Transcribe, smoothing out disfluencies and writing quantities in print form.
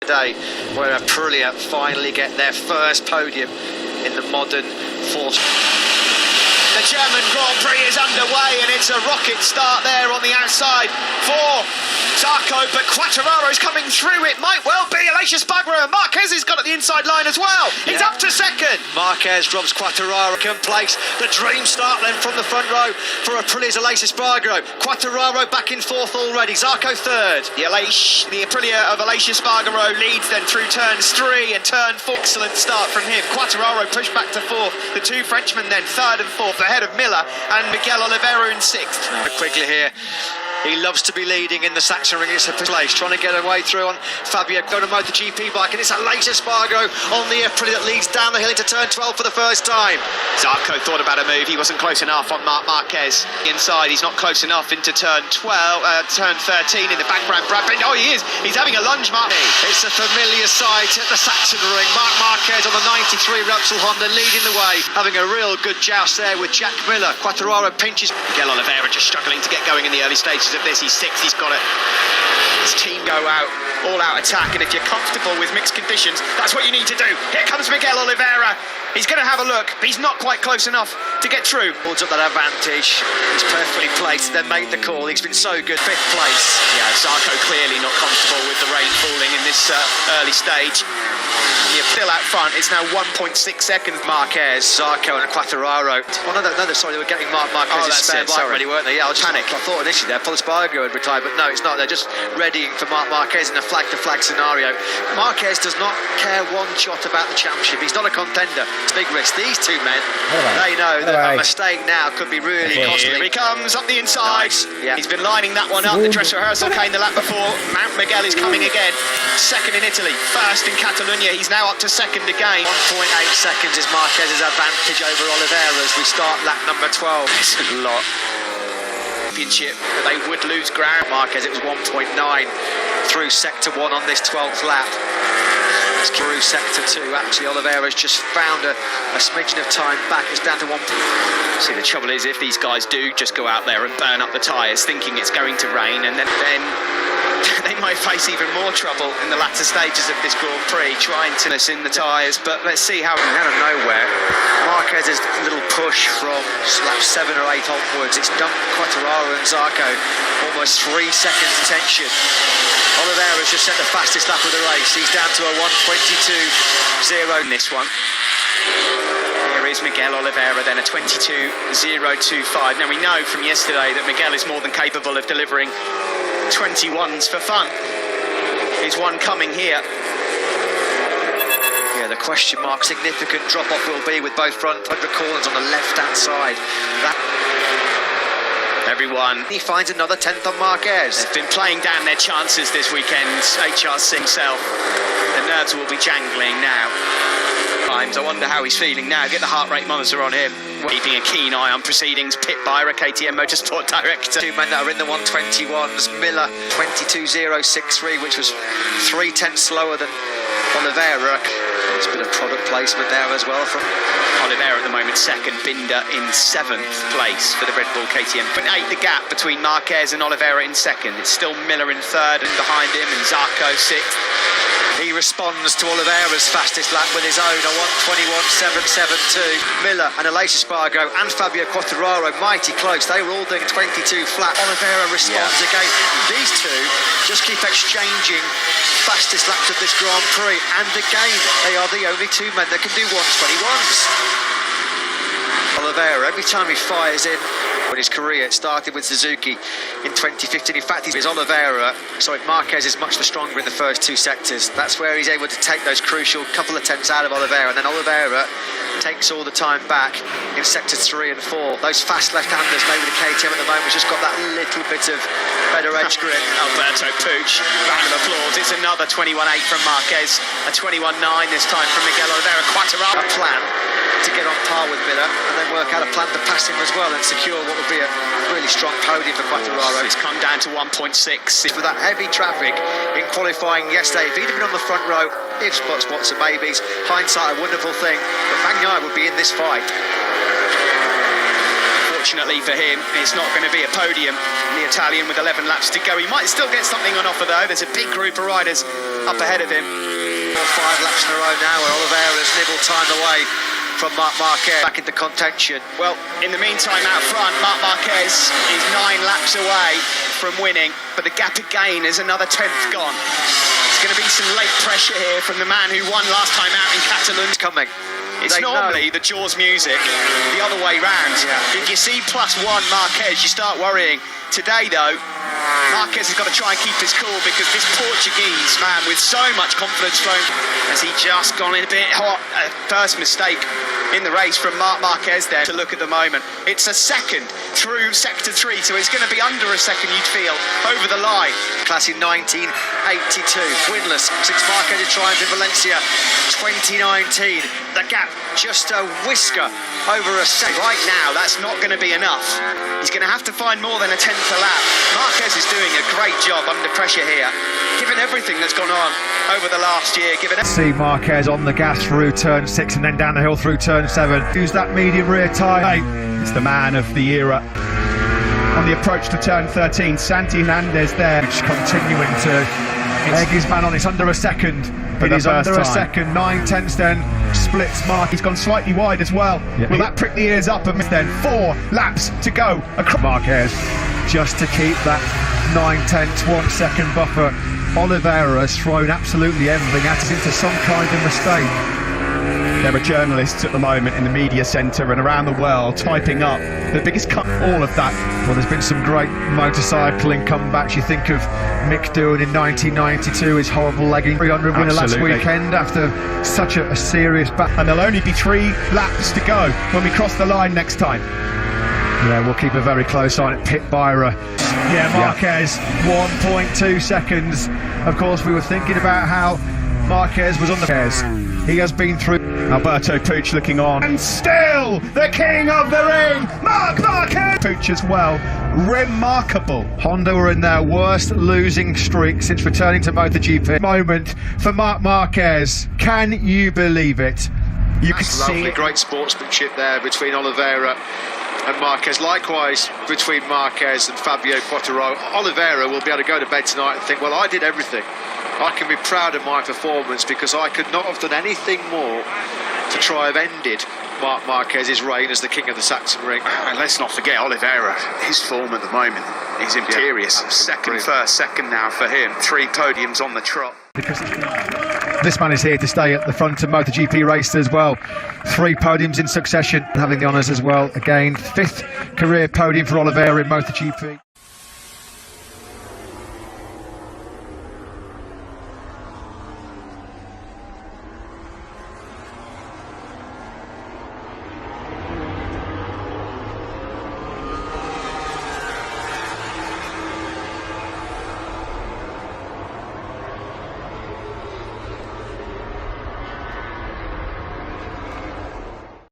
Day where Aprilia finally get their first podium in the modern force. The German Grand Prix is underway and it's a rocket start there on the outside for Zarco, but Quartararo's coming through. It might well be Aleix Espargaro, and Marquez has got at the inside line as well. He's up to second. Marquez robs Quartararo in place. The dream start then from the front row for Aprilia's Aleix Espargaro. Quartararo back in fourth already. Zarco third. The Aprilia of Aleix Espargaro leads then through turns 3 and turn 4. Excellent start from him. Quartararo pushed back to fourth. The two Frenchmen then third and fourth ahead of Miller and Miguel Oliveira in sixth. Quickly here. He loves to be leading in the Sachsenring place, trying to get away through on Fabio on a MotoGP bike, and it's Aleix Espargaro on the Aprilia that leads down the hill into turn 12 for the first time. Zarco thought about a move. He wasn't close enough on Marquez. Inside, he's not close enough into turn 13 in the background. Brad Binder, he is. He's having a lunge, Mark. It's a familiar sight at the Sachsenring. Marc Marquez on the 93 Repsol Honda leading the way, having a real good joust there with Jack Miller. Quartararo pinches. Miguel Oliveira just struggling to get going in the early stages of this. He's sixth, he's got it. His team go out, all-out attack, and if you're comfortable with mixed conditions, that's what you need to do. Here comes Miguel Oliveira. He's going to have a look, but he's not quite close enough to get through. Holds up that advantage. He's perfectly placed, then made the call. He's been so good. Fifth place. Yeah, Zarco clearly not comfortable with the rain falling in this early stage. You're still out front. It's now 1.6 seconds. Marquez, Zarco and Quartararo. Oh, no, sorry, they were getting Marquez's spare bike ready, weren't they? Yeah, I thought initially there, Paul Espargaro had retired, but no, it's not. They're just readying for Marc Marquez in a flag-to-flag scenario. Marquez does not care one jot about the championship. He's not a contender. It's a big risk. These two men, they know that a mistake now could be really costly. Here he comes up the inside. Nice. Yeah. He's been lining that one up. The dress rehearsal came the lap before. Mount Miguel is coming again. Second in Italy, first in Catalonia. He's now up to second again. 1.8 seconds is Marquez's advantage over Oliveira as we start lap number 12. It's a lot. Championship, but they would lose ground. Marquez, it was 1.9 through sector 1 on this 12th lap. It's through sector 2. Actually, Oliveira's just found a smidgen of time back. It's down to 1. See, the trouble is, if these guys do just go out there and burn up the tyres thinking it's going to rain, and then they might face even more trouble in the latter stages of this Grand Prix, trying to in the tyres. But let's see how. Out of nowhere, Marquez's little push from lap 7 or 8 onwards, it's dumped Quartararo and Zarco almost 3 seconds tension. Oliveira's just set the fastest lap of the race. He's down to a 1:22.0 in this one. Here is Miguel Oliveira, then a 22.025. Now we know from yesterday that Miguel is more than capable of delivering 21s for fun. Is one coming here? Yeah, the question mark, significant drop-off will be with both front corners on the left-hand side. Everyone. He finds another 10th on Marquez. They've been playing down their chances this weekend. HRC himself. The nerves will be jangling now. I wonder how he's feeling now. Get the heart rate monitor on him. Keeping a keen eye on proceedings. Pit Byra, KTM Motorsport Director. Two men that are in the 121s. Miller 22.063, which was 0.3 slower than Oliveira. There's a bit of product placement there as well from Oliveira at the moment second, Binder in 7th place for the Red Bull KTM. But 8 the gap between Marquez and Oliveira in second. It's still Miller in third and behind him, and Zarco 6th. He responds to Oliveira's fastest lap with his own, a 1:21.772. Miller and Aleix Espargaro and Fabio Quartararo mighty close. They were all doing 22 flat. Oliveira responds again. These two just keep exchanging fastest laps of this Grand Prix, and again they are the only two men that can do 1:21s. Oliveira, every time he fires in his career, it started with Suzuki in 2015. In fact, Marquez is much the stronger in the first 2 sectors. That's where he's able to take those crucial couple of tenths out of Oliveira, and then Oliveira takes all the time back in sectors 3 and 4. Those fast left-handers, maybe the KTM at the moment, just got that little bit of better edge grip. Alberto Puig, round of applause. It's another 21.8 from Marquez, a 21.9 this time from Miguel Oliveira. Quartararo. A plan to get on par with Miller and then work out a plan to pass him as well and secure what would be a really strong podium for Quartararo. It's come down to 1.6. With that heavy traffic in qualifying yesterday, if he'd have been on the front row, if spots and maybes, hindsight a wonderful thing, but Bagnaia would be in this fight. Fortunately for him, it's not going to be a podium. The Italian with 11 laps to go. He might still get something on offer though. There's a big group of riders up ahead of him. 5 laps in a row now where Oliveira's nibbled time away from Marc Marquez back into contention. Well, in the meantime, out front, Marc Marquez is 9 laps away from winning, but the gap again is another 10th gone. It's going to be some late pressure here from the man who won last time out in Catalan. It's coming. It's normally the Jaws music the other way round. Yeah. If you see +1 Marquez, you start worrying. Today, though, Marquez has got to try and keep his cool because this Portuguese man with so much confidence flowing, has he just gone in a bit hot? First mistake in the race from Marc Marquez there to look at the moment. It's a second through sector 3, so it's going to be under a second, you'd feel, over the line. Class in 1982, winless since Marquez's triumph in Valencia 2019. The gap just a whisker over a second. Right now, that's not going to be enough. He's going to have to find more than a 10th a lap. Marquez is doing a great job under pressure here, given everything that's gone on over the last year. See Marquez on the gas through turn 6 and then down the hill through turn 7. Use that medium rear tyre. It's the man of the era. On the approach to turn 13, Santi Hernandez there, which continuing to egg his man on. It's under a second. It is under a second. 9/10 then splits Mark. He's gone slightly wide as well. Yeah, will that prick the ears up? And then 4 laps to go across Marquez just to keep that 9/10, 1 second buffer. Oliveira has thrown absolutely everything at us into some kind of mistake. There are journalists at the moment in the media centre and around the world typing up the biggest cut, all of that. Well, there's been some great motorcycling comebacks. You think of Mick doing in 1992 his horrible legging 300 winner last weekend after such a serious battle. And there'll only be 3 laps to go when we cross the line next time. Yeah, we'll keep a very close eye at Pit Byra. Yeah, Marquez, 1.2 seconds. Of course, we were thinking about how Marquez was on the... He has been through... Alberto Puig looking on. And still, the king of the ring, Marc Marquez! Puig as well, remarkable. Honda were in their worst losing streak since returning to MotoGP. Moment for Marc Marquez. Can you believe it? You can see it. Great sportsmanship there between Oliveira and Marquez. Likewise between Marquez and Fabio Quartararo. Oliveira will be able to go to bed tonight and think, well, I did everything. I can be proud of my performance because I could not have done anything more to try have ended Marc Marquez's reign as the king of the Saxon ring. And let's not forget Oliveira, his form at the moment is imperious. Yeah, second first, second now for him. 3 podiums on the trot. Because this man is here to stay at the front of MotoGP races as well. 3 podiums in succession, having the honours as well. Again, 5th career podium for Oliveira in MotoGP.